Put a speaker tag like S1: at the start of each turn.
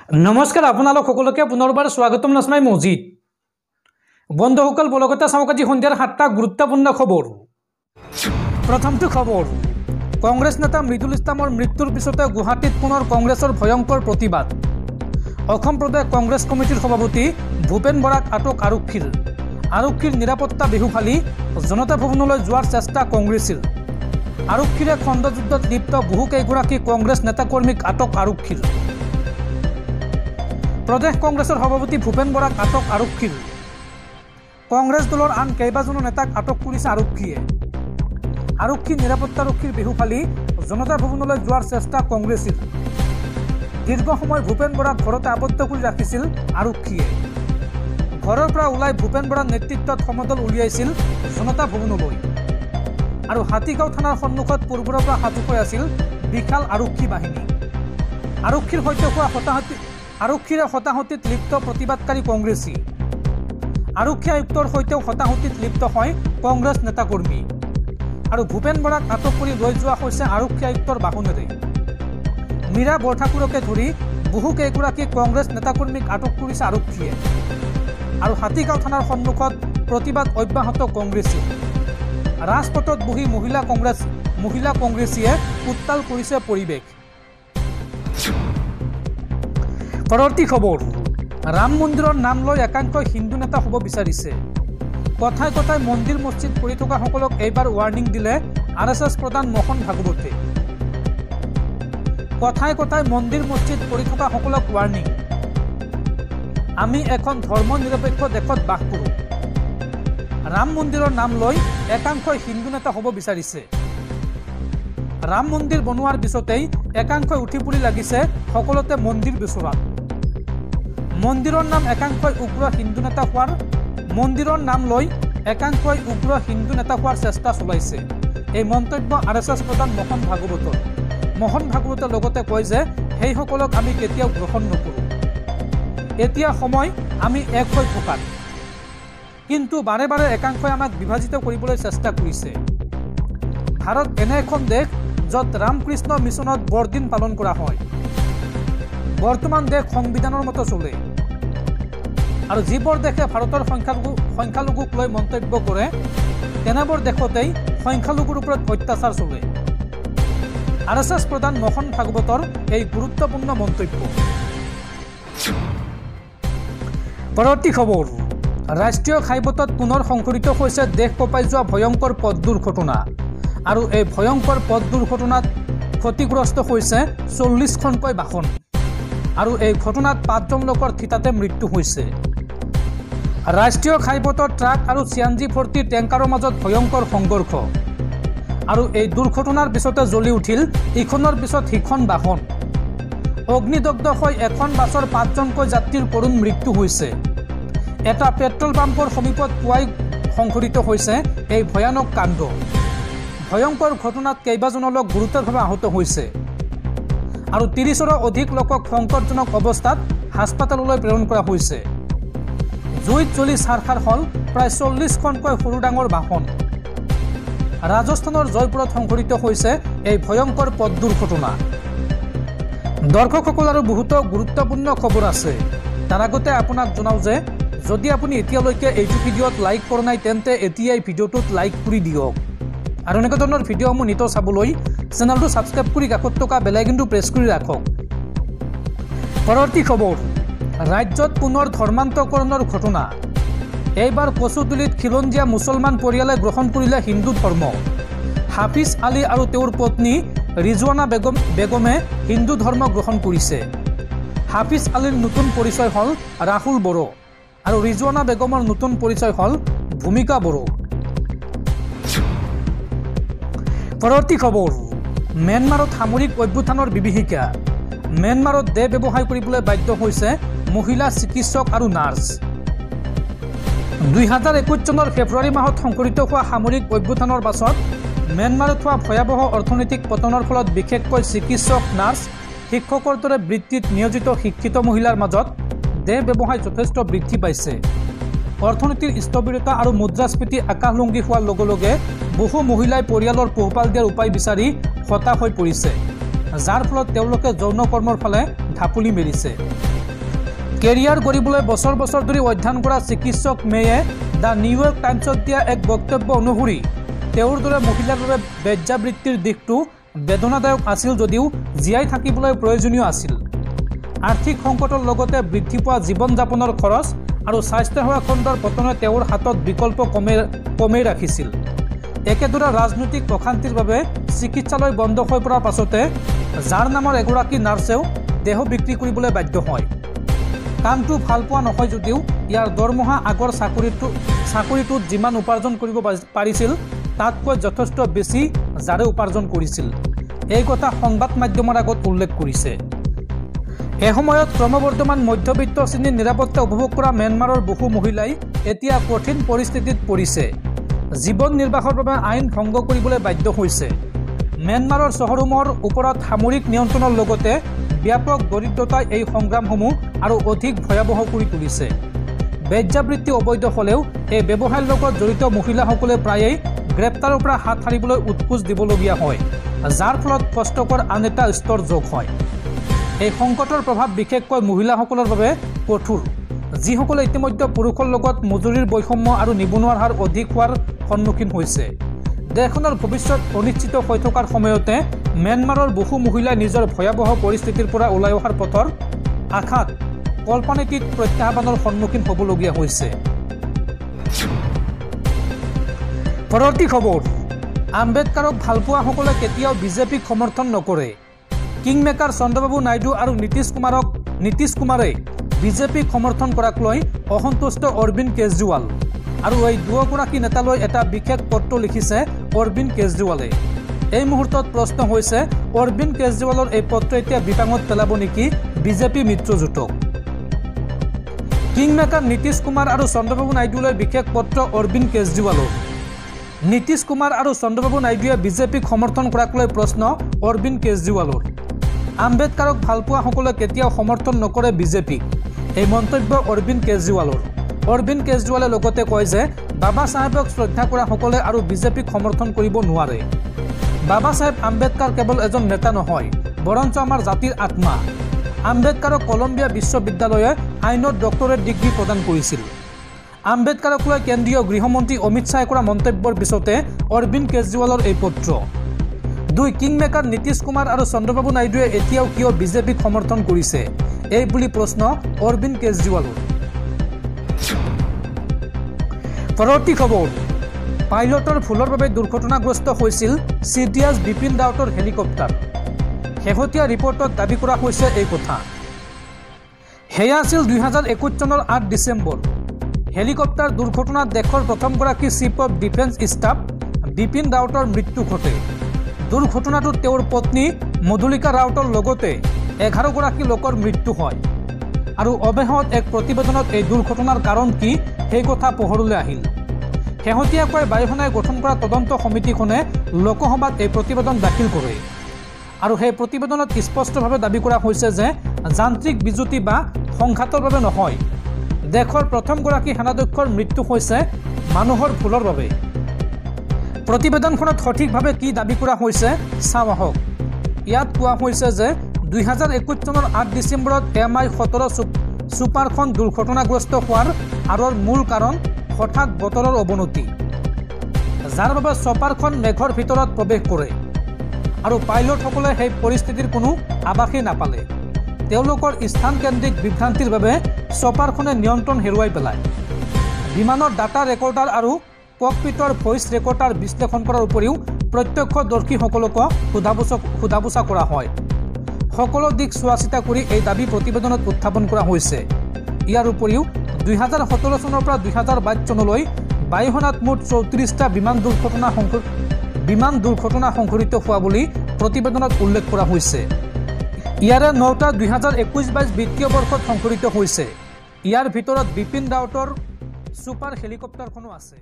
S1: नमस्कार आपनालोक सकलोके पुनर्बार स्वागतम नाजमाई मजिद बंधुসকল बलगता चाওক আজি सन्धियार 7টা गुरुत्वपूर्ण खबर। प्रथमটো खबर कांग्रेस नेता मृदुल इस्लाমৰ मृत्युर पिछते गुवाहाटीत पुनर कांग्रेसर भयंकर प्रतिबाद। অসম प्रदेश कांग्रेस कमिटिर सभापति भूपेन बराक आटक आरक्षीर निरापत्ता बिहुफाली जनता भवनলৈ যোৱাৰ চেষ্টা कांग्रेसीर। आरक्षीरे खण्डयुद्धत लिप्त बहु केइगराकी कांग्रेस नेताकर्मीक आटक आरक्षीर। प्रदेश कांग्रेसर सभापति भूपेन बराक आटक आरक्षीर। कांग्रेस दলৰ आन কেইবাজনো নেতাক আটক কৰিছে আৰক্ষীয়ে। আৰক্ষী নিৰাপত্তাৰক্ষীৰ বিহুফালি জনতা ভৱনলৈ যোৱাৰ চেষ্টা কংগ্ৰেছীৰ। দীৰ্ঘ সময় ভূপেন বৰাক ঘৰতে আবদ্ধ কৰি ৰাখিছিল আৰক্ষীয়ে। ঘৰৰ পৰা ওলাই ভূপেন বৰাৰ নেতৃত্বত সমদল উলিয়াইছিল জনতা ভৱনলৈ। আৰু হাতীগাঁও থানাৰ সন্মুখত পূৰ্বৰ পৰা হাতুকৈ আছিল বিশাল আৰক্ষী বাহিনী। আৰক্ষীৰ সৈতে হোৱা আৰক্ষীৰে হতাহতিত লিপ্ত প্ৰতিবাদকাৰী কংগ্ৰেছী। आरक्षी आयुक्तर सहित हताहतित लिप्त है कांग्रेस नेताकर्मी और भूपेन बराक आटक कर लै जा आरक्षी आयुक्तर बाहनेरे। मीरा बरठाकुरके धरी बहु केइगराकी कांग्रेस नेताकर्मीक आटक करिছে आरक्षीये और हातीगाँव थानार सन्मुखत प्रतिबाद अब्याहत कांग्रेसी। राजपथत बहि महिला कांग्रेसीये उत्ताल करिছে परिवेश। परवर्ती खबर राम मंदिर नाम लै एकांश हिंदू नेता हब विचारिছে। कथाय कथाय मंदिर मस्जिद কৰি থকা সকলক এইবাৰ वार्निंग दिले आरएसएस प्रधान मोहन भागवते। कथाय कथाय मंदिर मस्जिद কৰি থকা সকলক वार्निंग। आमी এখন धर्मनिरपेक्ष देशत बास करो। राम मंदिर नाम लै एकांश हिंदू नेता हब विचारिছে। राम मंदिर बनवार पिछतेই एकांश उठी परि लागिছে सकलोते मंदिर बिचरात। मंदिरर नाम एकांश उग्र हिंदू नेता होवार मंदिरर नाम लै एकांश उग्र हिंदू नेता होवार चेष्टा चलाइছে। এই মন্তব্য आरएसएस प्रधान मोहन भागवतर। मोहन भागवते लगते कय जे সেই সকলক আমি কেতিয়াও গ্ৰহণ নকৰো। এতিয়া সময় আমি এক হৈ থকাৰ। কিন্তু বাৰে বাৰে একাংশই আমাক বিভাজিত কৰিবলৈ চেষ্টা কৰিছে। ভাৰত এনে এখন দেশ য'ত ৰামকৃষ্ণ মিছনত বৰদিন পালন কৰা হয়। বৰ্তমান দেশ সংবিধানৰ মতো চলে और যিবোৰ দেশে ভাৰতৰ সংখ্যালঘুক লৈ মন্তব্য কৰে তেনেবোৰ দেশতেই সংখ্যালঘুৰ ওপৰত অত্যাচাৰ চলে। आरएसएस प्रधान मोहन भागवतर এই গুৰুত্বপূৰ্ণ মন্তব্য। পৰৱৰ্তী খবৰ ৰাষ্ট্ৰীয় ঘাইপথত পুনৰ সংঘটিত হৈছে দেশ কঁপাই যোৱা ভয়ংকৰ পথ দুৰ্ঘটনা আৰু এই ভয়ংকৰ পথ দুৰ্ঘটনাত ক্ষতিগ্ৰস্ত হৈছে 40খনকৈ বাহন আৰু এই ঘটনাত 5জন লোকৰ থিতাতে মৃত্যু হৈছে। राष्ट्रीय घाइपथत ट्राक और सीएनजी भर्ती टेंकारों मजत भयंकर संघर्ष और यह दुर्घटनार पिछते जलि उठिल इखনৰ पिছত সিখন बाहन। अग्निदग्ध হৈ এখন বাছৰ 5জনকৈ যাত্ৰীৰ करुण मृत्यु হৈছে। এটা पेट्रोल पाम्पर समीपत पुवाई সংঘটিত হৈছে এই ভয়ানক কাণ্ড। ভয়ংকৰ ঘটনাত কেইবাজন লোক গুৰুতৰভাৱে আহত হৈছে আৰু 30ৰো অধিক লোকক সংকটজনক অৱস্থাত হাস্পতাললৈ প্ৰেৰণ কৰা হৈছে। জুইত জ্বলি ছাৰখাৰ হল প্ৰায় 40খনকৈ সৰু ডাঙৰ বাহন। ৰাজস্থানৰ জয়পুৰত সংঘটিত হৈছে এই ভয়ংকৰ পথ দুৰ্ঘটনা। দৰ্শকসকল আৰু বহুতো গুৰুত্বপূৰ্ণ খবৰ আছে। তাৰ আগতে আপোনাক জনাও যে যদি আপুনি এতিয়ালৈকে এইটো ভিডিঅ'ত লাইক কৰা নাই তেন্তে এতিয়াই ভিডিঅ'টোত লাইক কৰি দিয়ক আৰু এনেকুৱা ধৰণৰ ভিডিঅ'সমূহ নিত চাবলৈ চেনেলটো ছাবস্ক্ৰাইব কৰি কাষত থকা বেল আইকনটো প্ৰেছ কৰি ৰাখক। পৰৱৰ্তী খবৰ राज्यत पुनर धर्मान्तकৰণৰ घटना। এইবাৰ কচুতলিত খিলঞ্জীয়া মুছলমান পৰিয়ালে গ্ৰহণ কৰিলে হিন্দু ধৰ্ম। হাফিজ আলী আৰু তেওঁৰ পত্নী ৰিজৱানা বেগমে হিন্দু ধৰ্ম গ্ৰহণ কৰিছে। হাফিজ আলীৰ নতুন পৰিচয় হল ৰাহুল বড়ো আৰু ৰিজৱানা বেগমৰ নতুন পৰিচয় হল ভূমিকা বড়ো। পৰৱৰ্তী খবৰ म्यानमाৰত সামৰিক অভ্যুত্থানৰ বিভীষিকা। म्यानमाৰত দেহ ব্যৱসায় কৰিবলৈ বাধ্য হৈছে महिला चिकित्सक और नार्स। 2021 চনৰ ফেব্ৰুৱাৰী মাহত সংঘটিত হোৱা সামৰিক অভ্যুত্থানৰ পাছত म्यानमाৰত হোৱা ভয়াৱহ অৰ্থনৈতিক পতনৰ ফলত বিশেষকৈ চিকিৎসক নাৰ্ছ শিক্ষকৰ দৰে বৃত্তিত নিয়োজিত শিক্ষিত মহিলাৰ মাজত দেহ ব্যৱসায় যথেষ্ট বৃদ্ধি পাইছে। অৰ্থনীতিৰ স্থবিৰতা আৰু মুদ্ৰাস্ফীতি আকাশলংঘী হোৱাৰ লগে লগে বহু মহিলাই পৰিয়ালৰ পোহপাল দিয়াৰ উপায় বিচাৰি হতাশ হৈ পৰিছে, যাৰ ফলত তেওঁলোকে যৌন কৰ্মৰ ফালে ঢাপলি মেলিছে। কেৰিয়াৰ গঢ়িবলৈ বছৰ বছৰ ধৰি অধ্যয়ন কৰা চিকিৎসক মেয়ে দ্য নিউয়ৰ্ক টাইমছত দিয়া এক বক্তব্য অনুসৰি তেওঁৰ দৰে মহিলাৰ বাবে বেশ্যাবৃত্তিৰ দিশটো বেদনাদায়ক আছিল যদিও জীয়াই থাকিবলৈ প্ৰয়োজনীয় আছিল। আৰ্থিক সংকটৰ লগতে বৃদ্ধি পোৱা জীৱন যাপনৰ খৰচ আৰু স্বাস্থ্যসেৱা খণ্ডৰ পতনে তেওঁৰ হাতত বিকল্প কমেই ৰাখিছিল। একেদৰে ৰাজনৈতিক অশান্তিৰ বাবে চিকিৎসালয় বন্ধ হৈ পৰাৰ পাছতে যাৰ নামৰ এগৰাকী নাৰ্ছেও দেহ বিক্ৰী কৰিবলৈ বাধ্য হয়। কামটো ভাল পোৱা নহয় যদিও ইয়াৰ দৰমহা আগৰ চাকৰিটোত যিমান উপাৰ্জন কৰিব পাৰিছিল তাতকৈ যথেষ্ট বেছি যাৰে উপাৰ্জন কৰিছিল। এই কথা সংবাদ মাধ্যমৰ আগত উল্লেখ কৰিছে। এসময়ত ক্ৰমবৰ্ধমান মধ্যবিত্ত শ্ৰেণীৰ নিৰাপত্তা উপভোগ কৰা ম্যানমাৰৰ বহু মহিলাই এতিয়া কঠিন পৰিস্থিতিত পৰিছে। জীৱন নিৰ্বাহৰ বাবে আইন ভংগ কৰিবলৈ বাধ্য হৈছে। ম্যানমাৰৰ চহৰসমূহৰ ওপৰত সামৰিক নিয়ন্ত্ৰণৰ লগতে ব্যাপক দৰিদ্ৰতাই এই সংগ্ৰামসমূহ আৰু অধিক ভয়াৱহ কৰি তুলিছে। বেশ্যাবৃত্তি অবৈধ হ'লেও এই ব্যৱসায়ৰ লগত জড়িত মহিলাসকলে প্ৰায়েই গ্ৰেপ্তাৰৰ পৰা হাত সাৰিবলৈ উৎকোচ দিবলগীয়া হয়, যাৰ ফলত কষ্টকৰ আন এটা স্তৰ যোগ হয়। এই সংকটৰ প্ৰভাৱ বিশেষকৈ মহিলাসকলৰ বাবে কঠোৰ, যিসকলে ইতিমধ্যে পুৰুষৰ লগত মজুৰিৰ বৈষম্য আৰু নিবনুৱাৰ হাৰ অধিক হোৱাৰ সন্মুখীন হৈছে। দেশখনৰ ভৱিষ্যত অনিশ্চিত হৈ থকাৰ সময়তে ম্যানমাৰৰ বহু মহিলাই নিজৰ ভয়াৱহ পৰিস্থিতিৰ পৰা ওলাই অহাৰ পথৰ আশাত কল্পনাতীত প্ৰত্যাহ্বানৰ সন্মুখীন হ'বলগীয়া হৈছে। পৰৱৰ্তী খবৰ, আম্বেদকাৰক ভালপোৱাসকলে কেতিয়াও বিজেপিক সমৰ্থন নকৰে। কিংমেকাৰ চন্দ্ৰবাবু নাইডু আৰু নীতিশ কুমাৰে বিজেপিক সমৰ্থন কৰাক লৈ অসন্তুষ্ট অৰবিন্দ কেজৰিৱাল আৰু এই দুয়োগৰাকী নেতালৈ এটা বিশেষ পত্ৰ লিখিছে অৰবিন্দ কেজৰিৱালে। এই মুহূৰ্তত প্ৰশ্ন হৈছে অৰবিন্দ কেজৰিৱালৰ এই পত্ৰ এতিয়া বিপাঙত পেলাব নেকি বিজেপি মিত্ৰজোঁটক। কিংমেকাৰ নীতিশ কুমাৰ আৰু চন্দ্ৰবাবু নাইডুলৈ বিশেষ পত্ৰ অৰবিন্দ কেজৰিৱালৰ। নীতিশ কুমাৰ আৰু চন্দ্ৰবাবু নাইডুৱে বিজেপিক সমৰ্থন কৰাক লৈ প্ৰশ্ন অৰবিন্দ কেজৰিৱালৰ। আম্বেদকাৰক ভালপোৱাসকলে কেতিয়াও সমৰ্থন নকৰে বিজেপিক, এই মন্তব্য অৰবিন্দ কেজৰিৱালৰ। অৰবিন্দ কেজৰিৱালে লগতে কয় যে বাবা চাহেবক শ্ৰদ্ধা কৰাসকলে আৰু বিজেপিক সমৰ্থন কৰিব নোৱাৰে। বাবা চাহেব আম্বেদকাৰ কেৱল এজন নেতা নহয়, বৰঞ্চ আমাৰ জাতিৰ আত্মা। আম্বেদকাৰক কলম্বিয়া বিশ্ববিদ্যালয়ে আইনত ডক্টৰেট ডিগ্ৰী প্ৰদান কৰিছিল। আম্বেদকাৰক লৈ কেন্দ্ৰীয় গৃহমন্ত্ৰী অমিত শ্বাহে কৰা মন্তব্যৰ পিছতে অৰবিন্দ কেজৰিৱালৰ এই পত্ৰ। 2. কিংমেকাৰ নীতিশ কুমাৰ আৰু চন্দ্ৰবাবু নাইডুৱে এতিয়াও কিয় বিজেপিক সমৰ্থন কৰিছে, এই বুলি প্ৰশ্ন অৰবিন্দ কেজৰিৱালৰ। পৰৱৰ্তী খবৰ, পাইলটৰ ভুলৰ বাবে দুৰ্ঘটনাগ্ৰস্ত হৈছিল চিডিএছ বিপিন ৰাৱতৰ হেলিকপ্টাৰ। শেহতীয়া ৰিপৰ্টত দাবী কৰা হৈছে এই কথা। সেয়া আছিল 2021 চনৰ 8 ডিচেম্বৰ। হেলিকপ্টাৰ দুৰ্ঘটনাত দেশৰ প্ৰথমগৰাকী chief of defence staff Bipin ৰাৱতৰ মৃত্যু ঘটে। দুৰ্ঘটনাটোত তেওঁৰ পত্নী মধুলিকা ৰাৱতৰ লগতে 11গৰাকী লোকৰ মৃত্যু হয় আৰু অৱশেষত এক প্ৰতিবেদনত এই দুৰ্ঘটনাৰ কাৰণ কি সেই কথা পোহৰলৈ আহিল। শেহতীয়াকৈ বায়ুসেনাই গঠন কৰা তদন্ত সমিতিখনে লোকসভাত এই প্ৰতিবেদন দাখিল কৰে আৰু সেই প্ৰতিবেদনত স্পষ্টভাৱে দাবী কৰা হৈছে যে যান্ত্ৰিক বিজুতি বা সংঘাতৰ বাবে নহয়, দেশৰ প্ৰথমগৰাকী সেনাধ্যক্ষৰ মৃত্যু হৈছে মানুহৰ ভুলৰ বাবে। প্ৰতিবেদনখনত সঠিকভাৱে কি দাবী কৰা হৈছে চাওঁ আহক। ইয়াত কোৱা হৈছে যে 2021 চনৰ 8 ডিচেম্বৰত MI-17 ছুপাৰখন দুৰ্ঘটনাগ্ৰস্ত হোৱাৰ আঁৰৰ মূল কাৰণ হঠাৎ বতৰৰ অৱনতি, যাৰ বাবে ছপাৰখন মেঘৰ ভিতৰত প্ৰৱেশ কৰে আৰু পাইলটসকলে সেই পৰিস্থিতিৰ কোনো আভাসেই নাপালে। তেওঁলোকৰ স্থানকেন্দ্ৰিক বিভ্ৰান্তিৰ বাবে ছপাৰখনে নিয়ন্ত্ৰণ হেৰুৱাই পেলায়। বিমানৰ ডাটা ৰেকৰ্ডাৰ আৰু ককপিটৰ ভইচ ৰেকৰ্ডাৰ বিশ্লেষণ কৰাৰ উপৰিও প্ৰত্যক্ষদৰ্শীসকলকো সোধা পোছা কৰা হয়। সকলো দিশ চোৱা চিতা কৰি এই দাবী প্ৰতিবেদনত উত্থাপন কৰা হৈছে। ইয়াৰ উপৰিও 2017 চনৰ পৰা 2022 চনলৈ বায়ুসেনাত মুঠ 34টা বিমান দুৰ্ঘটনা সংঘটিত হোৱা বুলি প্ৰতিবেদনত উল্লেখ কৰা হৈছে। ইয়াৰে 9টা 2021-22 বিত্তীয় বৰ্ষত সংঘটিত হৈছে। ইয়াৰ ভিতৰত বিপিন ৰাৱতৰ ছুপাৰ হেলিকপ্টাৰখনো আছে।